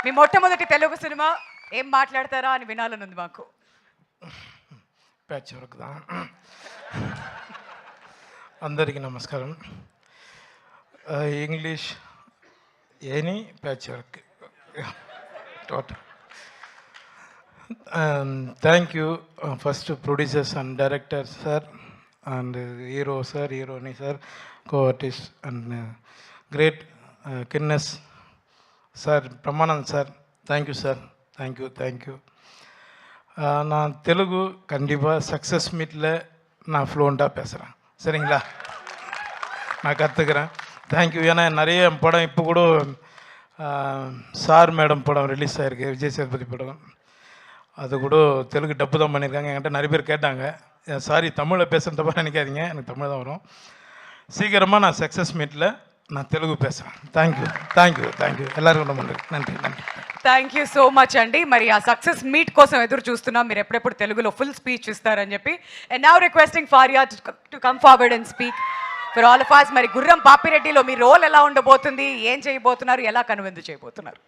మీ మొట్టమొదటి తెలుగు సినిమా ఏం మాట్లాడతారా అని వినాలని ఉంది మాకు. ప్యాచ్ వర్క్ దా. అందరికీ నమస్కారం. English any patch work total. Thank you first producers and director sir and hero sir, హీరోని sir, co artist and great Guinness sir, Brahmanand sir, thank you sir, thank you. நான் தெலுங்கு கண்டிப்பாக சக்ஸஸ் மீட்டில் நான் ஃப்ளூவெண்ட்டாக பேசுகிறேன், சரிங்களா? நான் கற்றுக்கிறேன். தேங்க்யூ. ஏன்னா நிறைய படம் இப்போ கூட சார் மேடம் படம் ரிலீஸ் ஆகிருக்கு, விஜய் சேதுபதி படம். அது கூட தெலுங்கு டப்பு தான் பண்ணியிருக்காங்க. என்கிட்ட நிறைய பேர் கேட்டாங்க, சாரி தமிழில் பேசுகிறதப்ப நினைக்காதீங்க, எனக்கு தமிழ் தான் வரும். சீக்கிரமாக நான் சக்ஸஸ் மீட்டில் நான் తెలుగు பேசுகிறேன். థ్యాంక్ యూ எல்லாருக்கும் ரொம்ப நன்றி. థ్యాంక్ యూ సో మచ్ అండి. మరి ఆ సక్సెస్ మీట్ కోసం ఎదురు చూస్తున్నాం. మీరు ఎప్పుడెప్పుడు తెలుగులో ఫుల్ స్పీచ్ ఇస్తారని చెప్పి. And now requesting Faria to come forward and speak for all of us. మరి గుర్రం పాపిరెడ్డిలో మీ రోల్ ఎలా ఉండబోతుంది, ఏం చేయబోతున్నారు, ఎలా కనువిందు చేయబోతున్నారు?